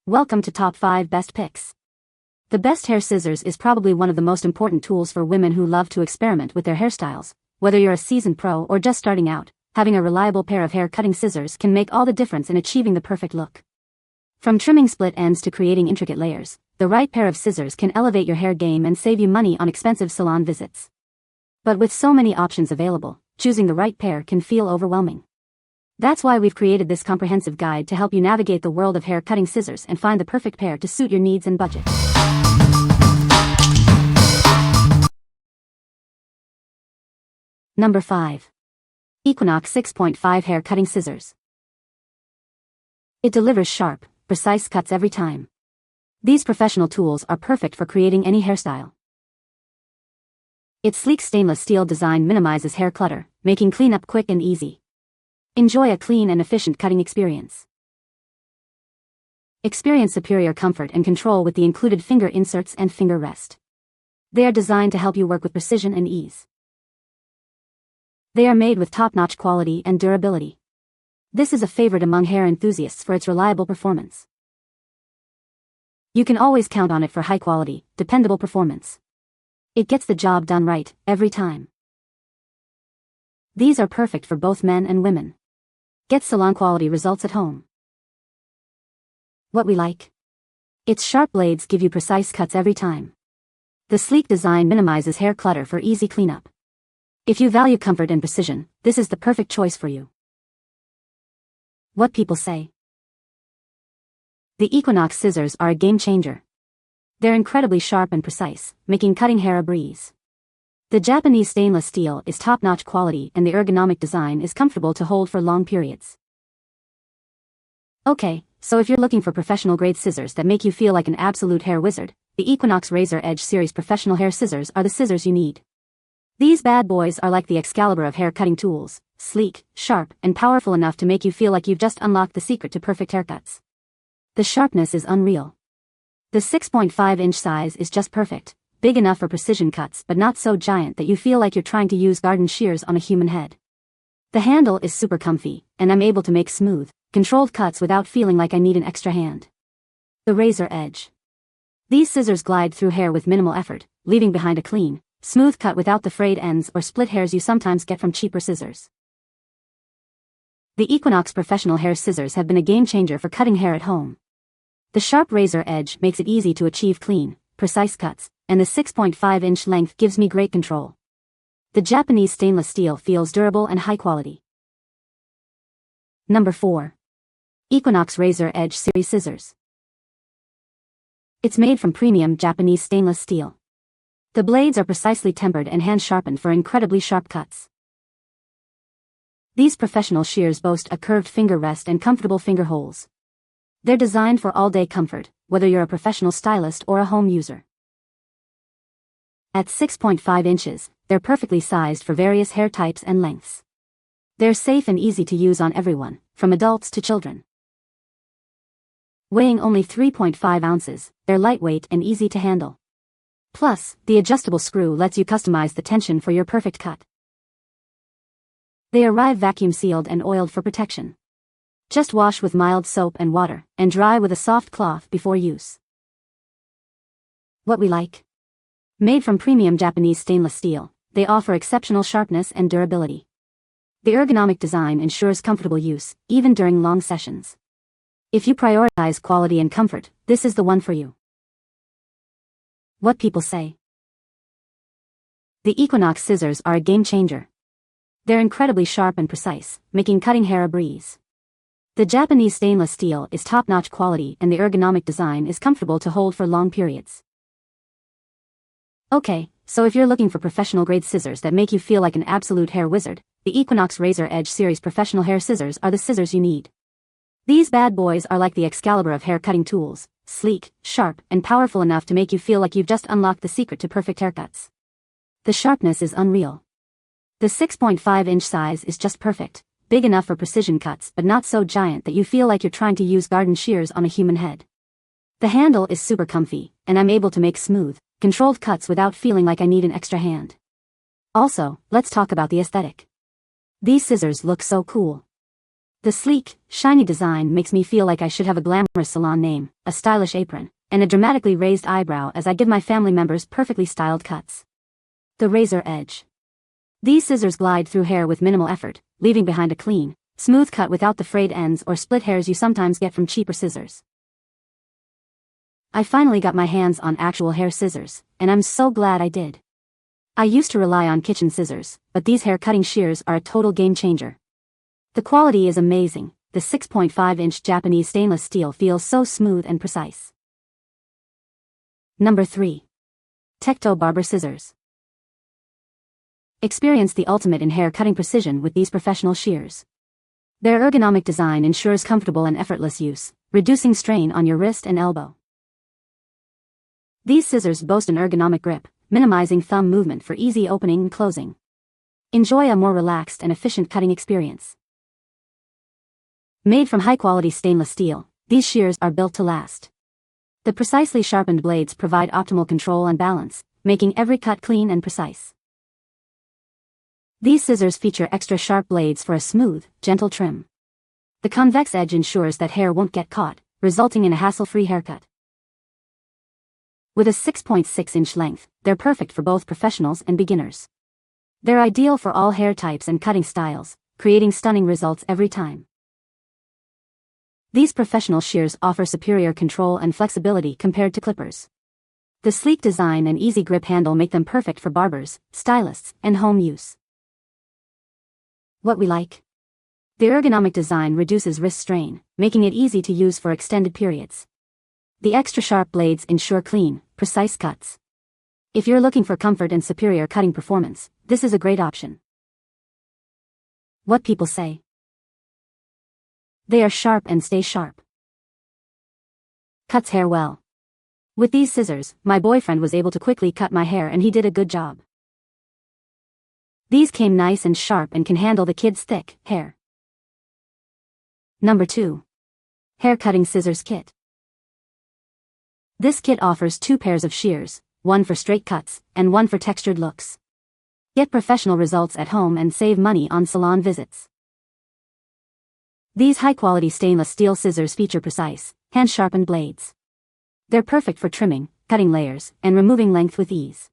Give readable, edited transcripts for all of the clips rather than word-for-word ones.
Welcome to Top 5 Best Picks. The best hair scissors is probably one of the most important tools for women who love to experiment with their hairstyles. Whether you're a seasoned pro or just starting out, having a reliable pair of hair cutting scissors can make all the difference in achieving the perfect look. From trimming split ends to creating intricate layers, the right pair of scissors can elevate your hair game and save you money on expensive salon visits. But with so many options available, choosing the right pair can feel overwhelming. That's why we've created this comprehensive guide to help you navigate the world of hair cutting scissors and find the perfect pair to suit your needs and budget. Number 5. Equinox 6.5 Hair Cutting Scissors. It delivers sharp, precise cuts every time. These professional tools are perfect for creating any hairstyle. Its sleek stainless steel design minimizes hair clutter, making cleanup quick and easy. Enjoy a clean and efficient cutting experience. Experience superior comfort and control with the included finger inserts and finger rest. They are designed to help you work with precision and ease. They are made with top-notch quality and durability. This is a favorite among hair enthusiasts for its reliable performance. You can always count on it for high-quality, dependable performance. It gets the job done right, every time. These are perfect for both men and women. Get salon-quality results at home. What we like? Its sharp blades give you precise cuts every time. The sleek design minimizes hair clutter for easy cleanup. If you value comfort and precision, this is the perfect choice for you. What people say? The Equinox scissors are a game changer. They're incredibly sharp and precise, making cutting hair a breeze. The Japanese stainless steel is top-notch quality and the ergonomic design is comfortable to hold for long periods. Okay, so if you're looking for professional-grade scissors that make you feel like an absolute hair wizard, the Equinox Razor Edge Series professional hair scissors are the scissors you need. These bad boys are like the Excalibur of hair cutting tools, sleek, sharp, and powerful enough to make you feel like you've just unlocked the secret to perfect haircuts. The sharpness is unreal. The 6.5-inch size is just perfect. Big enough for precision cuts but not so giant that you feel like you're trying to use garden shears on a human head. The handle is super comfy, and I'm able to make smooth, controlled cuts without feeling like I need an extra hand. The Razor Edge. These scissors glide through hair with minimal effort, leaving behind a clean, smooth cut without the frayed ends or split hairs you sometimes get from cheaper scissors. The Equinox professional hair scissors have been a game changer for cutting hair at home. The sharp razor edge makes it easy to achieve clean, precise cuts, and the 6.5-inch length gives me great control. The Japanese stainless steel feels durable and high quality. Number 4. Equinox Razor Edge Series Scissors. It's made from premium Japanese stainless steel. The blades are precisely tempered and hand-sharpened for incredibly sharp cuts. These professional shears boast a curved finger rest and comfortable finger holes. They're designed for all-day comfort, whether you're a professional stylist or a home user. At 6.5 inches, they're perfectly sized for various hair types and lengths. They're safe and easy to use on everyone, from adults to children. Weighing only 3.5 ounces, they're lightweight and easy to handle. Plus, the adjustable screw lets you customize the tension for your perfect cut. They arrive vacuum-sealed and oiled for protection. Just wash with mild soap and water, and dry with a soft cloth before use. What we like? Made from premium Japanese stainless steel, they offer exceptional sharpness and durability. The ergonomic design ensures comfortable use, even during long sessions. If you prioritize quality and comfort, this is the one for you. What people say? The Equinox scissors are a game changer. They're incredibly sharp and precise, making cutting hair a breeze. The Japanese stainless steel is top-notch quality and the ergonomic design is comfortable to hold for long periods. Okay, so if you're looking for professional-grade scissors that make you feel like an absolute hair wizard, the Equinox Razor Edge Series professional hair scissors are the scissors you need. These bad boys are like the Excalibur of hair cutting tools, sleek, sharp, and powerful enough to make you feel like you've just unlocked the secret to perfect haircuts. The sharpness is unreal. The 6.5-inch size is just perfect, big enough for precision cuts but not so giant that you feel like you're trying to use garden shears on a human head. The handle is super comfy, and I'm able to make smooth, controlled cuts without feeling like I need an extra hand. Also, let's talk about the aesthetic. These scissors look so cool. The sleek, shiny design makes me feel like I should have a glamorous salon name, a stylish apron, and a dramatically raised eyebrow as I give my family members perfectly styled cuts. The razor edge. These scissors glide through hair with minimal effort, leaving behind a clean, smooth cut without the frayed ends or split hairs you sometimes get from cheaper scissors. I finally got my hands on actual hair scissors, and I'm so glad I did. I used to rely on kitchen scissors, but these hair cutting shears are a total game changer. The quality is amazing. The 6.5-inch Japanese stainless steel feels so smooth and precise. Number 3. Tecto Barber Scissors. Experience the ultimate in hair cutting precision with these professional shears. Their ergonomic design ensures comfortable and effortless use, reducing strain on your wrist and elbow. These scissors boast an ergonomic grip, minimizing thumb movement for easy opening and closing. Enjoy a more relaxed and efficient cutting experience. Made from high-quality stainless steel, these shears are built to last. The precisely sharpened blades provide optimal control and balance, making every cut clean and precise. These scissors feature extra sharp blades for a smooth, gentle trim. The convex edge ensures that hair won't get caught, resulting in a hassle-free haircut. With a 6.6-inch length, they're perfect for both professionals and beginners. They're ideal for all hair types and cutting styles, creating stunning results every time. These professional shears offer superior control and flexibility compared to clippers. The sleek design and easy grip handle make them perfect for barbers, stylists, and home use. What we like? The ergonomic design reduces wrist strain, making it easy to use for extended periods. The extra sharp blades ensure clean, precise cuts. If you're looking for comfort and superior cutting performance, this is a great option. What people say? They are sharp and stay sharp. Cuts hair well. With these scissors, my boyfriend was able to quickly cut my hair and he did a good job. These came nice and sharp and can handle the kids' thick hair. Number 2. Hair Cutting Scissors Kit. This kit offers 2 pairs of shears, one for straight cuts, and one for textured looks. Get professional results at home and save money on salon visits. These high-quality stainless steel scissors feature precise, hand-sharpened blades. They're perfect for trimming, cutting layers, and removing length with ease.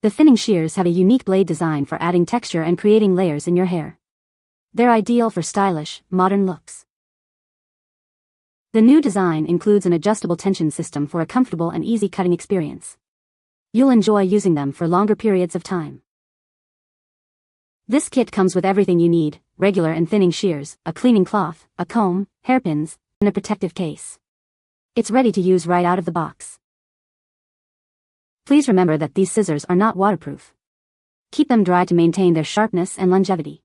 The thinning shears have a unique blade design for adding texture and creating layers in your hair. They're ideal for stylish, modern looks. The new design includes an adjustable tension system for a comfortable and easy cutting experience. You'll enjoy using them for longer periods of time. This kit comes with everything you need: regular and thinning shears, a cleaning cloth, a comb, hairpins, and a protective case. It's ready to use right out of the box. Please remember that these scissors are not waterproof. Keep them dry to maintain their sharpness and longevity.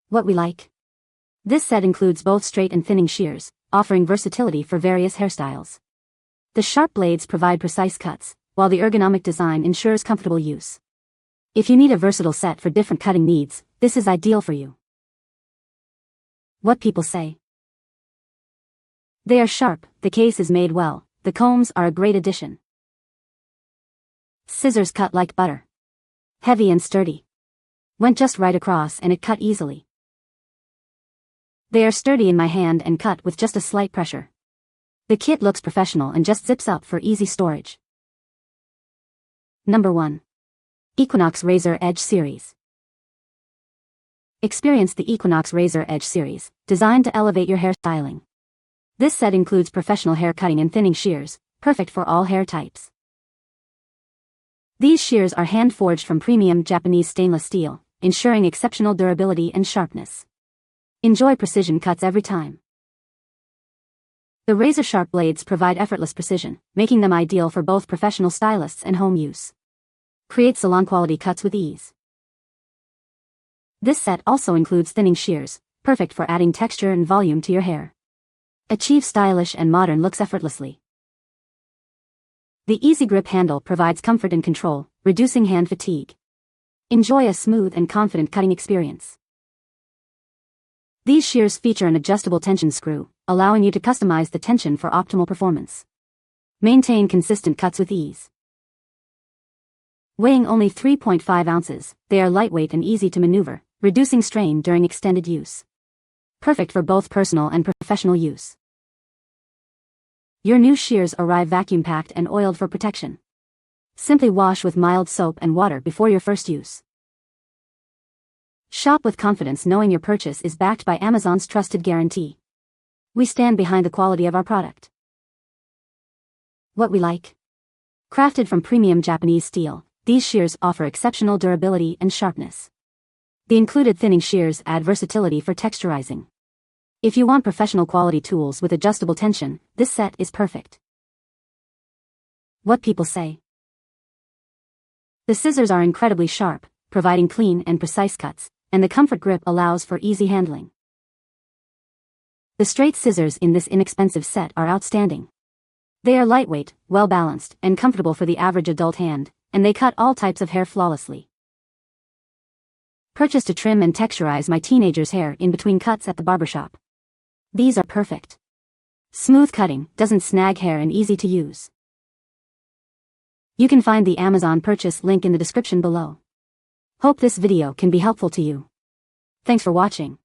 What we like? This set includes both straight and thinning shears, offering versatility for various hairstyles. The sharp blades provide precise cuts, while the ergonomic design ensures comfortable use. If you need a versatile set for different cutting needs, this is ideal for you. What people say? They are sharp, the case is made well, the combs are a great addition. Scissors cut like butter. Heavy and sturdy. Went just right across and it cut easily. They are sturdy in my hand and cut with just a slight pressure. The kit looks professional and just zips up for easy storage. Number 1. Equinox Razor Edge Series. Experience the Equinox Razor Edge Series, designed to elevate your hair styling. This set includes professional hair cutting and thinning shears, perfect for all hair types. These shears are hand-forged from premium Japanese stainless steel, ensuring exceptional durability and sharpness. Enjoy precision cuts every time. The razor-sharp blades provide effortless precision, making them ideal for both professional stylists and home use. Create salon-quality cuts with ease. This set also includes thinning shears, perfect for adding texture and volume to your hair. Achieve stylish and modern looks effortlessly. The easy grip handle provides comfort and control, reducing hand fatigue. Enjoy a smooth and confident cutting experience. These shears feature an adjustable tension screw, allowing you to customize the tension for optimal performance. Maintain consistent cuts with ease. Weighing only 3.5 ounces, they are lightweight and easy to maneuver, reducing strain during extended use. Perfect for both personal and professional use. Your new shears arrive vacuum-packed and oiled for protection. Simply wash with mild soap and water before your first use. Shop with confidence knowing your purchase is backed by Amazon's trusted guarantee. We stand behind the quality of our product. What we like. Crafted from premium Japanese steel, these shears offer exceptional durability and sharpness. The included thinning shears add versatility for texturizing. If you want professional quality tools with adjustable tension, this set is perfect. What people say. The scissors are incredibly sharp, providing clean and precise cuts, and the comfort grip allows for easy handling. The straight scissors in this inexpensive set are outstanding. They are lightweight, well-balanced, and comfortable for the average adult hand, and they cut all types of hair flawlessly. Purchased to trim and texturize my teenager's hair in between cuts at the barbershop. These are perfect. Smooth cutting, doesn't snag hair, and easy to use. You can find the Amazon purchase link in the description below. Hope this video can be helpful to you. Thanks for watching.